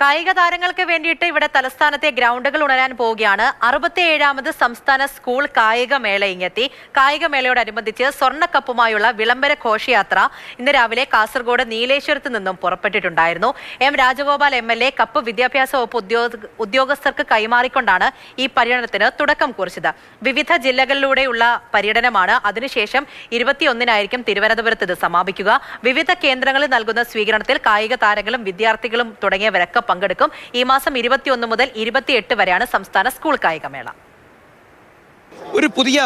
കായിക താരങ്ങൾക്ക് വേണ്ടിയിട്ട് ഇവിടെ തലസ്ഥാനത്തെ ഗ്രൗണ്ടുകൾ ഉണരാൻ പോവുകയാണ്. 67ാമത് സംസ്ഥാന സ്കൂൾ കായികമേള ഇങ്ങെത്തി. കായികമേളയോടനുബന്ധിച്ച് സ്വർണ്ണക്കപ്പുമായുള്ള വിളംബര ഘോഷയാത്ര ഇന്ന് രാവിലെ കാസർഗോഡ് നീലേശ്വരത്ത് നിന്നും പുറപ്പെട്ടിട്ടുണ്ടായിരുന്നു. എം രാജഗോപാൽ MLA കപ്പ് വിദ്യാഭ്യാസ വകുപ്പ് ഉദ്യോഗസ്ഥർക്ക് കൈമാറിക്കൊണ്ടാണ് ഈ പര്യടനത്തിന് തുടക്കം കുറിച്ചത്. വിവിധ ജില്ലകളിലൂടെയുള്ള പര്യടനമാണ്. അതിനുശേഷം 21-നായിരിക്കും തിരുവനന്തപുരത്ത് ഇത് സമാപിക്കുക. വിവിധ കേന്ദ്രങ്ങളിൽ നൽകുന്ന സ്വീകരണത്തിൽ കായിക താരങ്ങളും വിദ്യാർത്ഥികളും തുടങ്ങിയവരൊക്കെ പങ്കെടുക്കും. ഈ മാസം 21 മുതൽ 28 വരെയാണ് സംസ്ഥാന സ്കൂൾ കായികമേള. ഒരു പുതിയ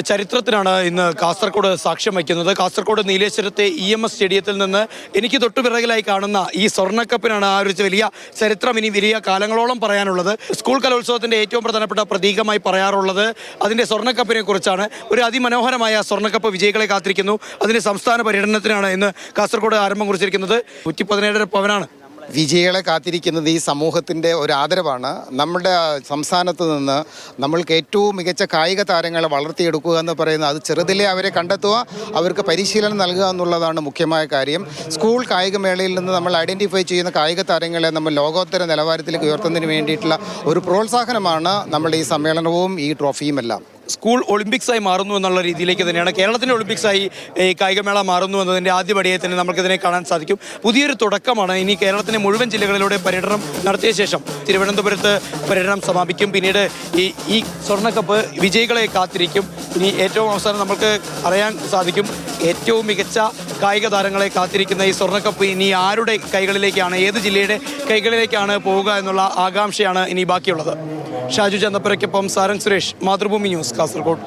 ചരിത്രത്തിനാണ് ഇന്ന് കാസർഗോഡ് സാക്ഷ്യം വയ്ക്കുന്നത്. കാസർഗോഡ് നീലേശ്വരത്തെ EMS സ്റ്റേഡിയത്തിൽ നിന്ന് എനിക്ക് തൊട്ടുപിറകിലായി കാണുന്ന ഈ സ്വർണ്ണക്കപ്പിനാണ് ആ ഒരു വലിയ ചരിത്രം ഇനി വലിയ കാലങ്ങളോളം പറയാനുള്ളത്. സ്കൂൾ കലോത്സവത്തിൻ്റെ ഏറ്റവും പ്രധാനപ്പെട്ട പ്രതീകമായി പറയാറുള്ളത് അതിൻ്റെ സ്വർണ്ണക്കപ്പിനെ കുറിച്ചാണ്. ഒരു അതിമനോഹരമായ സ്വർണ്ണക്കപ്പ് വിജയികളെ കാത്തിരിക്കുന്നു. അതിൻ്റെ സംസ്ഥാന പര്യടനത്തിനാണ് ഇന്ന് കാസർഗോഡ് ആരംഭം കുറിച്ചിരിക്കുന്നത്. 117 പവനാണ് വിജയികളെ കാത്തിരിക്കുന്നത്. ഈ സമൂഹത്തിൻ്റെ ഒരു ആദരവാണ്. നമ്മുടെ സംസ്ഥാനത്ത് നിന്ന് നമ്മൾക്ക് ഏറ്റവും മികച്ച കായിക താരങ്ങളെ വളർത്തിയെടുക്കുക എന്ന് പറയുന്നത് അത് ചെറുതിലെ അവരെ കണ്ടെത്തുക, അവർക്ക് പരിശീലനം നൽകുക എന്നുള്ളതാണ് മുഖ്യമായ കാര്യം. സ്കൂൾ കായികമേളയിൽ നിന്ന് നമ്മൾ ഐഡൻറ്റിഫൈ ചെയ്യുന്ന കായിക താരങ്ങളെ നമ്മൾ ലോകോത്തര നിലവാരത്തിലേക്ക് ഉയർത്തുന്നതിന് വേണ്ടിയിട്ടുള്ള ഒരു പ്രോത്സാഹനമാണ് നമ്മുടെ ഈ സമ്മേളനവും ഈ ട്രോഫിയും എല്ലാം. സ്കൂൾ ഒളിമ്പിക്സായി മാറുന്നു എന്നുള്ള രീതിയിലേക്ക് തന്നെയാണ് കേരളത്തിൻ്റെ ഒളിമ്പിക്സായി ഈ കായികമേള മാറുന്നു എന്നതിൻ്റെ ആദ്യപടിയെ തന്നെ നമുക്കിതിനെ കാണാൻ സാധിക്കും. പുതിയൊരു തുടക്കമാണ്. ഇനി കേരളത്തിൻ്റെ മുഴുവൻ ജില്ലകളിലൂടെ പര്യടനം നടത്തിയ ശേഷം തിരുവനന്തപുരത്ത് പര്യടനം സമാപിക്കും. പിന്നീട് ഈ സ്വർണ്ണക്കപ്പ് വിജയികളെ കാത്തിരിക്കും. ഇനി ഏറ്റവും അവസാനം നമുക്ക് അറിയാൻ സാധിക്കും ഏറ്റവും മികച്ച കായിക താരങ്ങളെ കാത്തിരിക്കുന്ന ഈ സ്വർണ്ണക്കപ്പ് ഇനി ആരുടെ കൈകളിലേക്കാണ്, ഏത് ജില്ലയുടെ കൈകളിലേക്കാണ് പോവുക എന്നുള്ള ആകാംക്ഷയാണ് ഇനി ബാക്കിയുള്ളത്. ഷാജു ചന്തപ്പുരയ്ക്കൊപ്പം സാരംഗ് സുരേഷ്, മാതൃഭൂമി ന്യൂസ്, കാസർഗോഡ്.